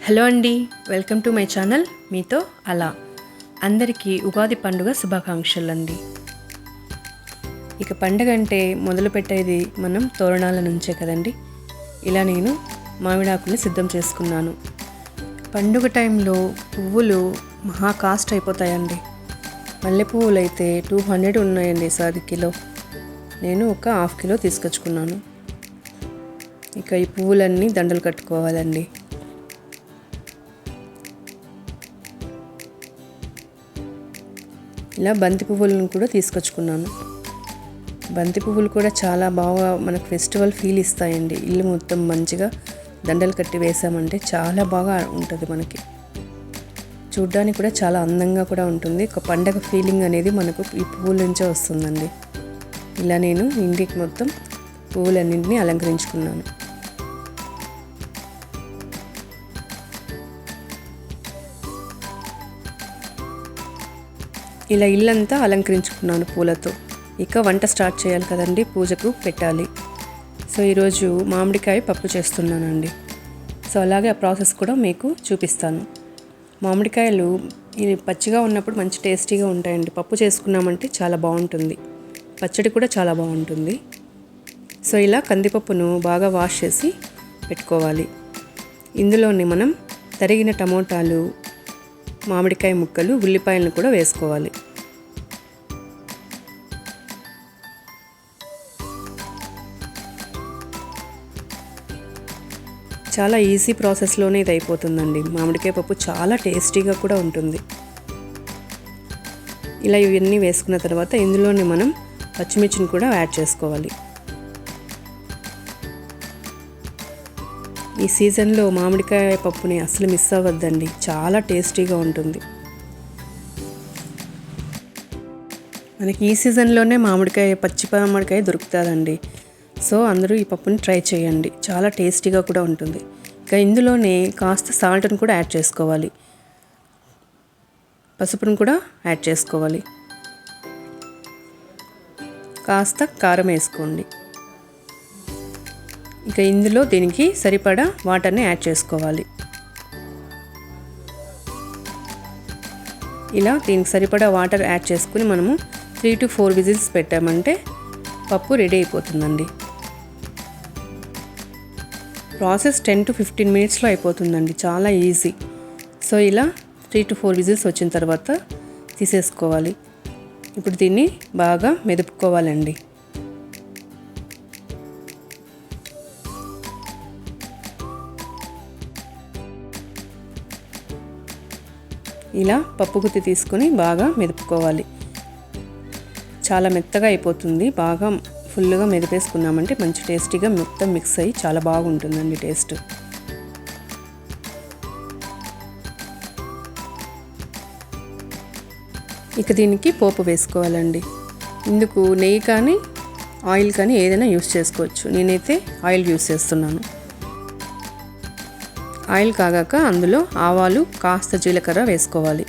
Hello అండి, welcome to my channel మీతో అలా. అందరికీ ఉగాది పండుగ శుభాకాంక్షలు అండి. ఇక పండుగ అంటే మొదలు పెట్టేది మనం తోరణాల నుంచే కదండి. ఇలా నేను మామిడాకుని సిద్ధం చేసుకున్నాను. పండుగ టైంలో పువ్వులు మహా కాస్ట్ అయిపోతాయండి. మల్లె పువ్వులు అయితే 200 ఉన్నాయండి సాది కిలో. నేను ఒక ½ కిలో తీసుకొచ్చుకున్నాను. ఇక ఈ పువ్వులన్నీ దండలు కట్టుకోవాలండి. ఇలా బంతి పువ్వులను కూడా తీసుకొచ్చుకున్నాను. బంతి పువ్వులు కూడా చాలా బాగా మనకు ఫెస్టివల్ ఫీల్ ఇస్తాయండి. ఇల్లు మొత్తం మంచిగా దండలు కట్టి వేసామంటే చాలా బాగా ఉంటుంది. మనకి చూడ్డానికి కూడా చాలా అందంగా కూడా ఉంటుంది. ఒక పండగ ఫీలింగ్ అనేది మనకు ఈ పువ్వుల నుంచే వస్తుందండి. ఇలా నేను ఇంటికి మొత్తం పువ్వులన్నింటినీ అలంకరించుకున్నాను. ఇలా ఇల్లంతా అలంకరించుకున్నాను పూలతో. ఇక వంట స్టార్ట్ చేయాలి కదండి, పూజకు పెట్టాలి. సో ఈరోజు మామిడికాయ పప్పు చేస్తున్నానండి. సో అలాగే ఆ ప్రాసెస్ కూడా మీకు చూపిస్తాను. మామిడికాయలు ఇవి పచ్చిగా ఉన్నప్పుడు మంచి టేస్టీగా ఉంటాయండి. పప్పు చేసుకున్నామంటే చాలా బాగుంటుంది. పచ్చడి కూడా చాలా బాగుంటుంది. సో ఇలా కందిపప్పును బాగా వాష్ చేసి పెట్టుకోవాలి. ఇందులోనే మనం తరిగిన టమోటాలు, మామిడికాయ ముక్కలు, ఉల్లిపాయలను కూడా వేసుకోవాలి. చాలా ఈజీ ప్రాసెస్లోనే ఇది అయిపోతుందండి. మామిడికాయ పప్పు చాలా టేస్టీగా కూడా ఉంటుంది. ఇలా ఇవన్నీ వేసుకున్న తర్వాత ఇందులోనే మనం పచ్చిమిర్చిని కూడా యాడ్ చేసుకోవాలి. ఈ సీజన్లో మామిడికాయ పప్పుని అసలు మిస్ అవ్వద్దండి, చాలా టేస్టీగా ఉంటుంది. మనకి ఈ సీజన్లోనే పచ్చి మామిడికాయ దొరుకుతుందండి. సో అందరూ ఈ పప్పుని ట్రై చేయండి, చాలా టేస్టీగా కూడా ఉంటుంది. ఇక ఇందులోనే కాస్త సాల్ట్ని కూడా యాడ్ చేసుకోవాలి, పసుపును కూడా యాడ్ చేసుకోవాలి, కాస్త కారం వేసుకోండి. ఇక ఇందులో దీనికి సరిపడా వాటర్ని యాడ్ చేసుకోవాలి. ఇలా దీనికి సరిపడా వాటర్ యాడ్ చేసుకుని మనము 3 to 4 విజిల్స్ పెట్టామంటే పప్పు రెడీ అయిపోతుందండి. ప్రాసెస్ 10 to 15 మినిట్స్లో అయిపోతుందండి, చాలా ఈజీ. సో ఇలా 3 to 4 విజిల్స్ వచ్చిన తర్వాత తీసేసుకోవాలి. ఇప్పుడు దీన్ని బాగా మెదుపుకోవాలండి. ఇలా పప్పు గుత్తి తీసుకొని బాగా మెదుపుకోవాలి. చాలా మెత్తగా అయిపోతుంది. బాగా ఫుల్గా మెదిపేసుకున్నామంటే మంచి టేస్టీగా మొత్తం మిక్స్ అయ్యి చాలా బాగుంటుందండి టేస్ట్. ఇక దీనికి పోపు వేసుకోవాలండి. ఇందుకు నెయ్యి కానీ ఆయిల్ కానీ ఏదైనా యూస్ చేసుకోవచ్చు. నేనైతే ఆయిల్ యూస్ చేస్తున్నాను. ఆయిల్ కాగాక అందులో ఆవాలు, కాస్త జీలకర్ర వేసుకోవాలి.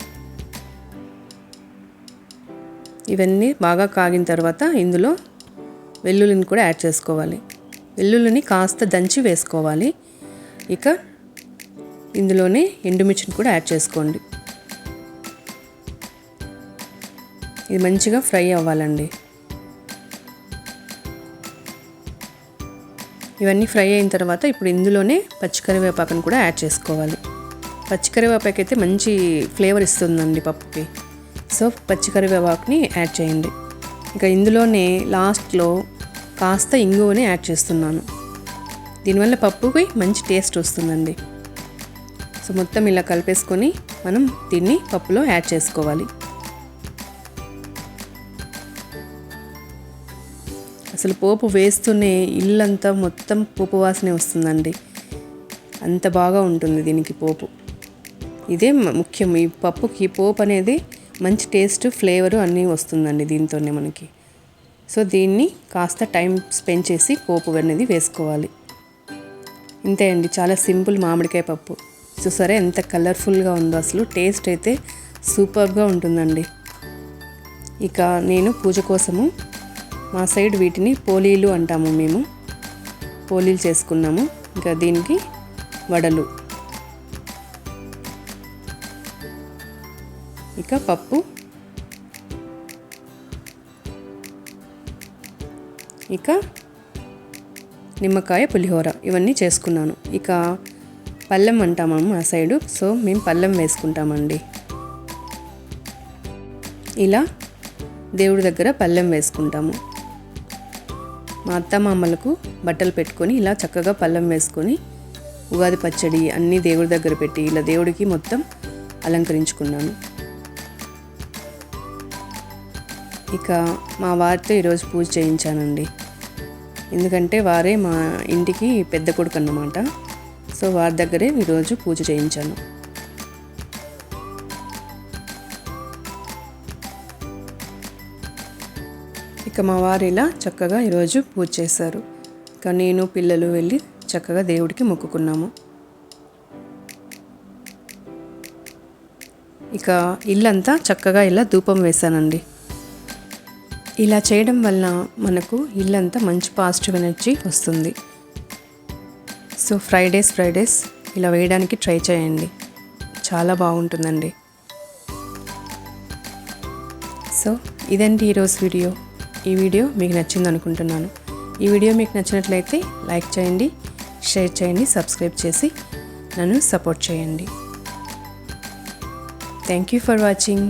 ఇవన్నీ బాగా కాగిన తర్వాత ఇందులో వెల్లుల్లిని కూడా యాడ్ చేసుకోవాలి. వెల్లుల్లిని కాస్త దంచి వేసుకోవాలి. ఇక ఇందులోనే ఎండుమిర్చిని కూడా యాడ్ చేసుకోండి. ఇది మంచిగా ఫ్రై అవ్వాలండి. ఇవన్నీ ఫ్రై అయిన తర్వాత ఇప్పుడు ఇందులోనే పచ్చికరివేపాకును కూడా యాడ్ చేసుకోవాలి. పచ్చికరివేపాకు అయితే మంచి ఫ్లేవర్ ఇస్తుందండి పప్పుకి. సో పచ్చికరివేపాకుని యాడ్ చేయండి. ఇక ఇందులోనే లాస్ట్లో కాస్త ఇంగువని యాడ్ చేస్తున్నాను. దీనివల్ల పప్పుకి మంచి టేస్ట్ వస్తుందండి. సో మొత్తం ఇలా కలిపేసుకొని మనం దీన్ని పప్పులో యాడ్ చేసుకోవాలి. అసలు పోపు వేస్తూనే ఇల్లంతా మొత్తం పోపు వాసనే వస్తుందండి. అంత బాగా ఉంటుంది దీనికి పోపు. ఇదే ముఖ్యం. ఈ పప్పుకి పోపు అనేది మంచి టేస్ట్, ఫ్లేవరు అన్నీ వస్తుందండి దీంతోనే మనకి. సో దీన్ని కాస్త టైం స్పెండ్ చేసి పోపు అనేది వేసుకోవాలి. ఇంతే అండి, చాలా సింపుల్ మామిడికాయ పప్పు. చూసారా ఎంత కలర్ఫుల్గా ఉందో, అసలు టేస్ట్ అయితే సూపర్గా ఉంటుందండి. ఇక నేను పూజ కోసము, మా సైడ్ వీటిని పోలీలు అంటాము, మేము పోలీలు చేసుకున్నాము. ఇంకా దీనికి వడలు ఇక పప్పు, ఇక నిమ్మకాయ పులిహోర ఇవన్నీ చేసుకున్నాను. ఇక పళ్ళెం అంటాము మా సైడు, సో మేము పళ్ళెం వేసుకుంటామండి. ఇలా దేవుడి దగ్గర పళ్ళెం వేసుకుంటాము. మా అత్తమామలకు బట్టలు పెట్టుకొని ఇలా చక్కగా పళ్ళెం వేసుకొని ఉగాది పచ్చడి అన్నీ దేవుడి దగ్గర పెట్టి ఇలా దేవుడికి మొత్తం అలంకరించుకున్నాను. ఇక మా వారితో ఈరోజు పూజ చేయించానండి. ఎందుకంటే వారే మా ఇంటికి పెద్ద కొడుకు అన్నమాట. సో వారి దగ్గరే ఈరోజు పూజ చేయించాను. ఇక మా వారు ఇలా చక్కగా ఈరోజు పూజ చేశారు. ఇక నేను పిల్లలు వెళ్ళి చక్కగా దేవుడికి మొక్కుకున్నాము. ఇక ఇల్లంతా చక్కగా ఇలా ధూపం వేశానండి. ఇలా చేయడం వల్ల మనకు ఇల్లంతా మంచి పాజిటివ్ ఎనర్జీ వస్తుంది. సో ఫ్రైడేస్ ఇలా వేయడానికి ట్రై చేయండి, చాలా బాగుంటుందండి. సో ఇదండి ఈరోజు వీడియో. ఈ వీడియో మీకు నచ్చింది అనుకుంటున్నాను. ఈ వీడియో మీకు నచ్చినట్లయితే లైక్ చేయండి, షేర్ చేయండి, సబ్స్క్రైబ్ చేసి నన్ను సపోర్ట్ చేయండి. Thank you for watching.